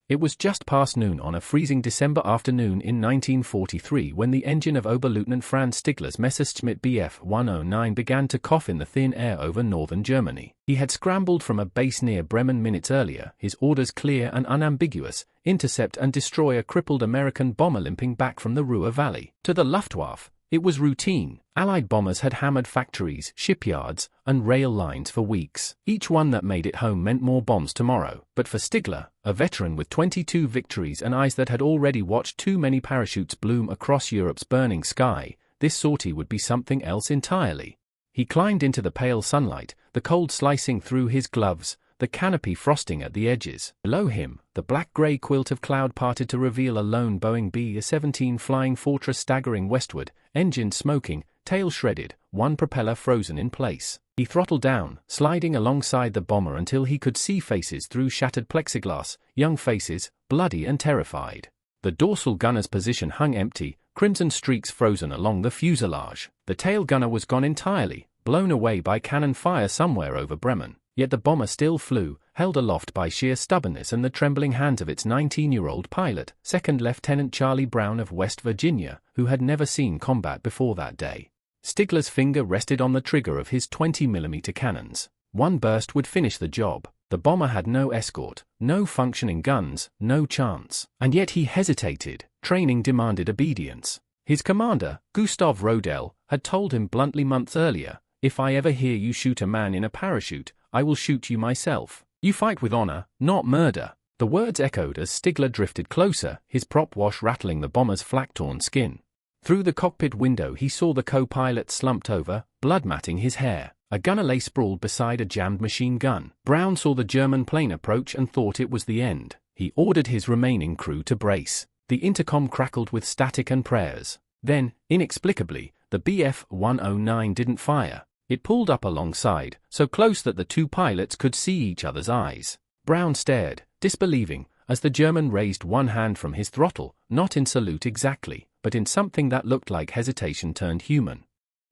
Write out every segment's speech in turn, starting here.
It was just past noon on a freezing December afternoon in 1943 when the engine of Oberleutnant Franz Stigler's Messerschmitt Bf-109 began to cough in the thin air over northern Germany. He had scrambled from a base near Bremen minutes earlier, his orders clear and unambiguous: intercept and destroy a crippled American bomber limping back from the Ruhr Valley. To the Luftwaffe, it was routine. Allied bombers had hammered factories, shipyards, and rail lines for weeks. Each one that made it home meant more bombs tomorrow. But for Stigler, a veteran with 22 victories and eyes that had already watched too many parachutes bloom across Europe's burning sky, this sortie would be something else entirely. He climbed into the pale sunlight, the cold slicing through his gloves, the canopy frosting at the edges. Below him, the black-grey quilt of cloud parted to reveal a lone Boeing B-17 flying fortress staggering westward, engine smoking, tail shredded, one propeller frozen in place. He throttled down, sliding alongside the bomber until he could see faces through shattered plexiglass, young faces, bloody and terrified. The dorsal gunner's position hung empty, crimson streaks frozen along the fuselage. The tail gunner was gone entirely, blown away by cannon fire somewhere over Bremen. Yet the bomber still flew, held aloft by sheer stubbornness and the trembling hands of its 19-year-old pilot, Second Lieutenant Charlie Brown of West Virginia, who had never seen combat before that day. Stigler's finger rested on the trigger of his 20mm cannons. One burst would finish the job. The bomber had no escort, no functioning guns, no chance. And yet he hesitated. Training demanded obedience. His commander, Gustav Rodel, had told him bluntly months earlier, "If I ever hear you shoot a man in a parachute, I will shoot you myself. You fight with honor, not murder." The words echoed as Stigler drifted closer, his prop wash rattling the bomber's flak-torn skin. Through the cockpit window he saw the co-pilot slumped over, blood matting his hair. A gunner lay sprawled beside a jammed machine gun. Brown saw the German plane approach and thought it was the end. He ordered his remaining crew to brace. The intercom crackled with static and prayers. Then, inexplicably, the Bf-109 didn't fire. It pulled up alongside, so close that the two pilots could see each other's eyes. Brown stared, disbelieving, as the German raised one hand from his throttle, not in salute exactly, but in something that looked like hesitation turned human.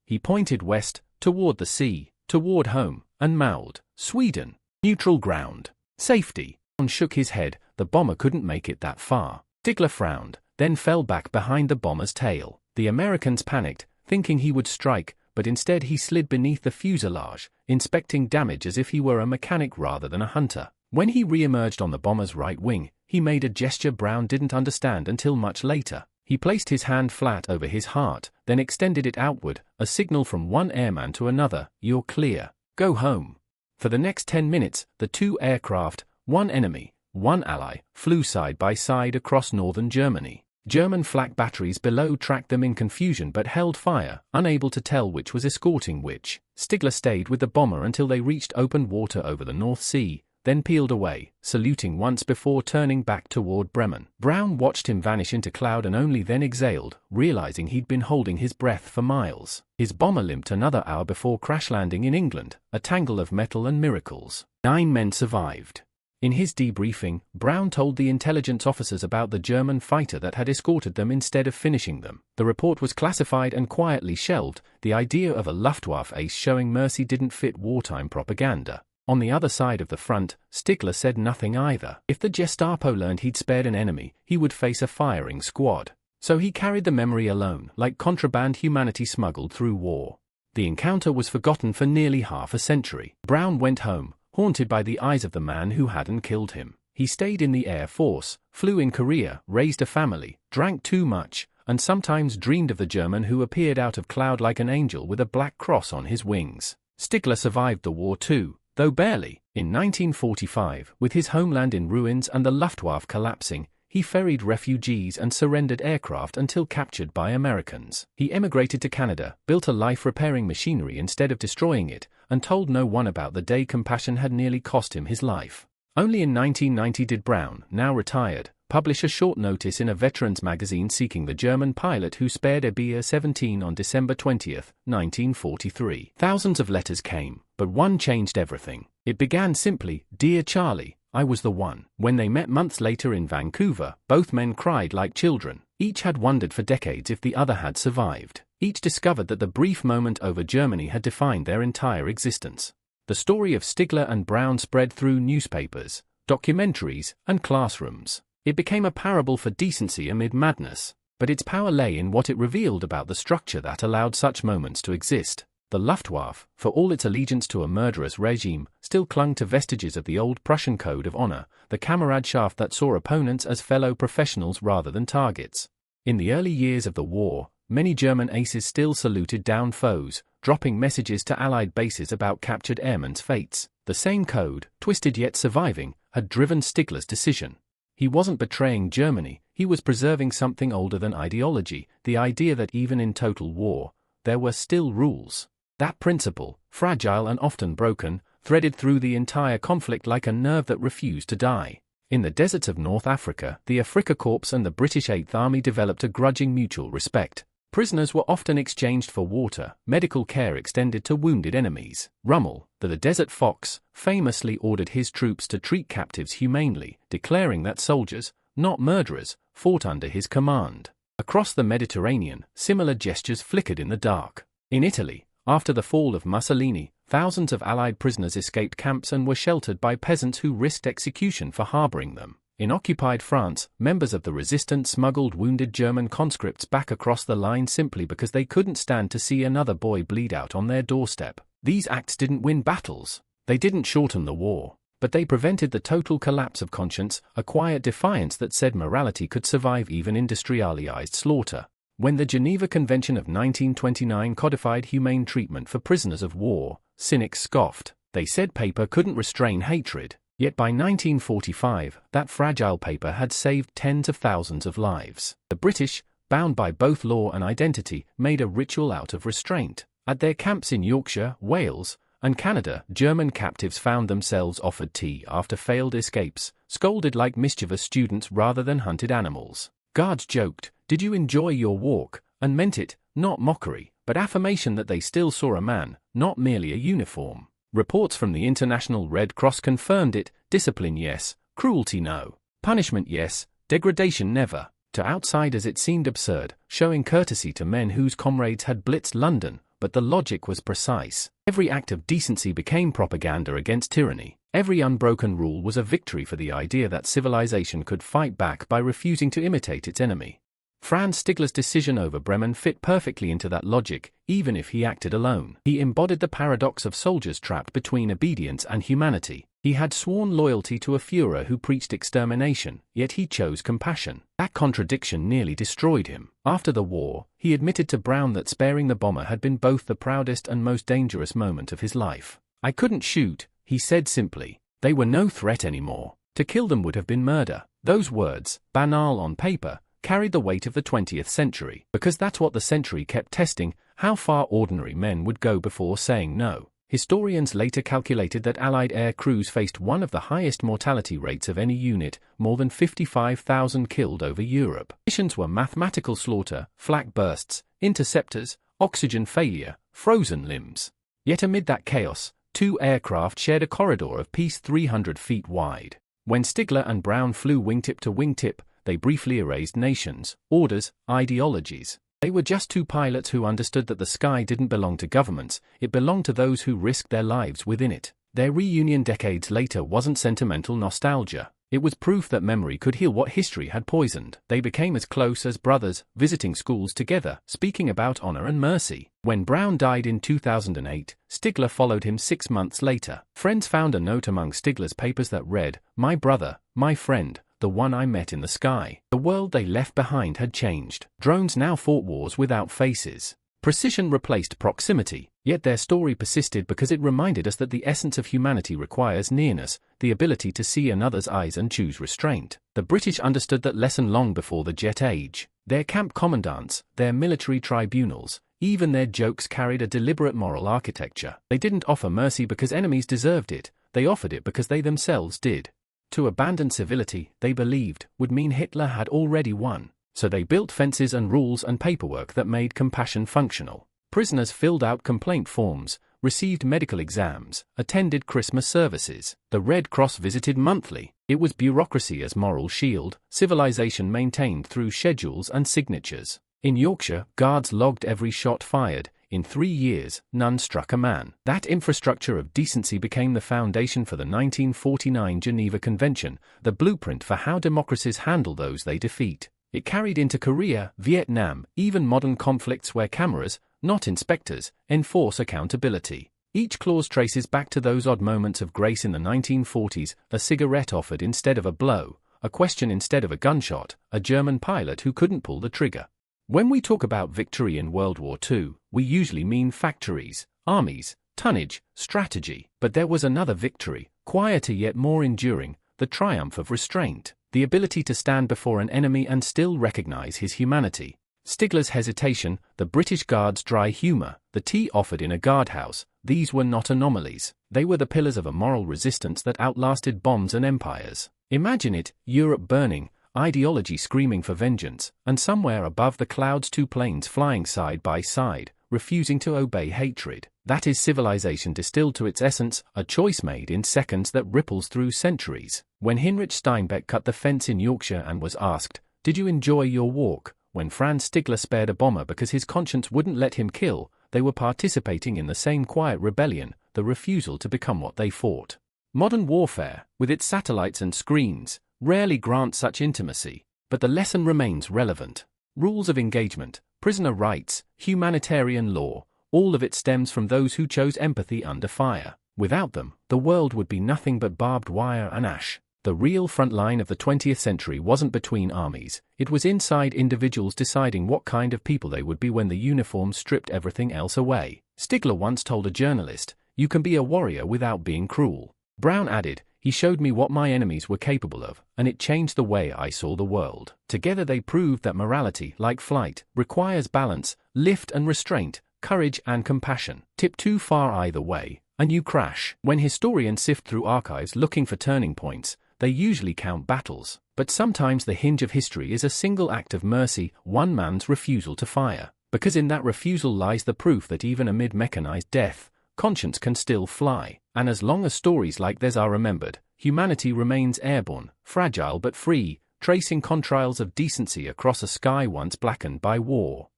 He pointed west, toward the sea, toward home, and mouthed, "Sweden. Neutral ground. Safety." Brown shook his head. The bomber couldn't make it that far. Stigler frowned, then fell back behind the bomber's tail. The Americans panicked, thinking he would strike, but instead he slid beneath the fuselage, inspecting damage as if he were a mechanic rather than a hunter. When he re-emerged on the bomber's right wing, he made a gesture Brown didn't understand until much later. He placed his hand flat over his heart, then extended it outward, a signal from one airman to another: "You're clear. Go home." For the next 10 minutes, the two aircraft, one enemy, one ally, flew side by side across northern Germany. German flak batteries below tracked them in confusion but held fire, unable to tell which was escorting which. Stigler stayed with the bomber until they reached open water over the North Sea, then peeled away, saluting once before turning back toward Bremen. Brown watched him vanish into cloud and only then exhaled, realizing he'd been holding his breath for miles. His bomber limped another hour before crash landing in England, a tangle of metal and miracles. 9 men survived. In his debriefing, Brown told the intelligence officers about the German fighter that had escorted them instead of finishing them. The report was classified and quietly shelved. The idea of a Luftwaffe ace showing mercy didn't fit wartime propaganda. On the other side of the front, Stigler said nothing either. If the Gestapo learned he'd spared an enemy, he would face a firing squad. So he carried the memory alone, like contraband humanity smuggled through war. The encounter was forgotten for nearly half a century. Brown went home, haunted by the eyes of the man who hadn't killed him. He stayed in the Air Force, flew in Korea, raised a family, drank too much, and sometimes dreamed of the German who appeared out of cloud like an angel with a black cross on his wings. Stigler survived the war too, though barely. In 1945, with his homeland in ruins and the Luftwaffe collapsing, he ferried refugees and surrendered aircraft until captured by Americans. He emigrated to Canada, built a life repairing machinery instead of destroying it, and told no one about the day compassion had nearly cost him his life. Only in 1990 did Brown, now retired, publish a short notice in a veterans magazine seeking the German pilot who spared a Bf-17 on December 20, 1943. Thousands of letters came, but one changed everything. It began simply, "Dear Charlie, I was the one." When they met months later in Vancouver, both men cried like children. Each had wondered for decades if the other had survived. Each discovered that the brief moment over Germany had defined their entire existence. The story of Stigler and Brown spread through newspapers, documentaries, and classrooms. It became a parable for decency amid madness, but its power lay in what it revealed about the structure that allowed such moments to exist. The Luftwaffe, for all its allegiance to a murderous regime, still clung to vestiges of the old Prussian code of honor, the comradeschaft that saw opponents as fellow professionals rather than targets. In the early years of the war, many German aces still saluted down foes, dropping messages to Allied bases about captured airmen's fates. The same code, twisted yet surviving, had driven Stigler's decision. He wasn't betraying Germany, he was preserving something older than ideology, the idea that even in total war, there were still rules. That principle, fragile and often broken, threaded through the entire conflict like a nerve that refused to die. In the deserts of North Africa, the Afrika Korps and the British 8th Army developed a grudging mutual respect. Prisoners were often exchanged for water, medical care extended to wounded enemies. Rommel, the Desert Fox, famously ordered his troops to treat captives humanely, declaring that soldiers, not murderers, fought under his command. Across the Mediterranean, similar gestures flickered in the dark. In Italy, after the fall of Mussolini, thousands of Allied prisoners escaped camps and were sheltered by peasants who risked execution for harboring them. In occupied France, members of the resistance smuggled wounded German conscripts back across the line simply because they couldn't stand to see another boy bleed out on their doorstep. These acts didn't win battles. They didn't shorten the war. But they prevented the total collapse of conscience, a quiet defiance that said morality could survive even industrialized slaughter. When the Geneva Convention of 1929 codified humane treatment for prisoners of war, cynics scoffed. They said paper couldn't restrain hatred. Yet by 1945, that fragile paper had saved tens of thousands of lives. The British, bound by both law and identity, made a ritual out of restraint. At their camps in Yorkshire, Wales, and Canada, German captives found themselves offered tea after failed escapes, scolded like mischievous students rather than hunted animals. Guards joked, "Did you enjoy your walk?" and meant it, not mockery, but affirmation that they still saw a man, not merely a uniform. Reports from the International Red Cross confirmed it: discipline yes, cruelty no, punishment yes, degradation never. To outsiders it seemed absurd, showing courtesy to men whose comrades had blitzed London, but the logic was precise. Every act of decency became propaganda against tyranny. Every unbroken rule was a victory for the idea that civilization could fight back by refusing to imitate its enemy. Franz Stigler's decision over Bremen fit perfectly into that logic, even if he acted alone. He embodied the paradox of soldiers trapped between obedience and humanity. He had sworn loyalty to a Führer who preached extermination, yet he chose compassion. That contradiction nearly destroyed him. After the war, he admitted to Brown that sparing the bomber had been both the proudest and most dangerous moment of his life. "I couldn't shoot," he said simply. "They were no threat anymore. To kill them would have been murder." Those words, banal on paper, carried the weight of the 20th century, because that's what the century kept testing, how far ordinary men would go before saying no. Historians later calculated that Allied air crews faced one of the highest mortality rates of any unit, more than 55,000 killed over Europe. Missions were mathematical slaughter, flak bursts, interceptors, oxygen failure, frozen limbs. Yet amid that chaos, two aircraft shared a corridor of peace 300 feet wide. When Stigler and Brown flew wingtip to wingtip, they briefly erased nations, orders, ideologies. They were just two pilots who understood that the sky didn't belong to governments, it belonged to those who risked their lives within it. Their reunion decades later wasn't sentimental nostalgia. It was proof that memory could heal what history had poisoned. They became as close as brothers, visiting schools together, speaking about honor and mercy. When Brown died in 2008, Stigler followed him 6 months later. Friends found a note among Stigler's papers that read, "My brother, my friend, the one I met in the sky." The world they left behind had changed. Drones now fought wars without faces. Precision replaced proximity, yet their story persisted because it reminded us that the essence of humanity requires nearness, the ability to see another's eyes and choose restraint. The British understood that lesson long before the jet age. Their camp commandants, their military tribunals, even their jokes carried a deliberate moral architecture. They didn't offer mercy because enemies deserved it, they offered it because they themselves did. To abandon civility, they believed, would mean Hitler had already won. So they built fences and rules and paperwork that made compassion functional. Prisoners filled out complaint forms, received medical exams, attended Christmas services. The Red Cross visited monthly. It was bureaucracy as moral shield, civilization maintained through schedules and signatures. In Yorkshire, guards logged every shot fired. in 3 years, none struck a man. That infrastructure of decency became the foundation for the 1949 Geneva Convention, the blueprint for how democracies handle those they defeat. It carried into Korea, Vietnam, even modern conflicts where cameras, not inspectors, enforce accountability. Each clause traces back to those odd moments of grace in the 1940s, a cigarette offered instead of a blow, a question instead of a gunshot, a German pilot who couldn't pull the trigger. When we talk about victory in World War II, we usually mean factories, armies, tonnage, strategy. But there was another victory, quieter yet more enduring, the triumph of restraint, the ability to stand before an enemy and still recognize his humanity. Stigler's hesitation, the British Guard's dry humor, the tea offered in a guardhouse, these were not anomalies. They were the pillars of a moral resistance that outlasted bombs and empires. Imagine it, Europe burning, ideology screaming for vengeance, and somewhere above the clouds 2 planes flying side by side, refusing to obey hatred. That is civilization distilled to its essence, a choice made in seconds that ripples through centuries. When Heinrich Steinbeck cut the fence in Yorkshire and was asked, "Did you enjoy your walk?" When Franz Stigler spared a bomber because his conscience wouldn't let him kill, they were participating in the same quiet rebellion, the refusal to become what they fought. Modern warfare, with its satellites and screens, rarely grants such intimacy, but the lesson remains relevant. Rules of engagement, prisoner rights, humanitarian law, all of it stems from those who chose empathy under fire. Without them, the world would be nothing but barbed wire and ash. The real front line of the 20th century wasn't between armies, it was inside individuals deciding what kind of people they would be when the uniform stripped everything else away. Stigler once told a journalist, "You can be a warrior without being cruel." Brown added, "He showed me what my enemies were capable of, and it changed the way I saw the world." Together they proved that morality, like flight, requires balance, lift and restraint, courage and compassion. Tip too far either way, and you crash. When historians sift through archives looking for turning points, they usually count battles, but sometimes the hinge of history is a single act of mercy, one man's refusal to fire. Because in that refusal lies the proof that even amid mechanized death, conscience can still fly. And as long as stories like theirs are remembered, humanity remains airborne, fragile but free, tracing contrails of decency across a sky once blackened by war.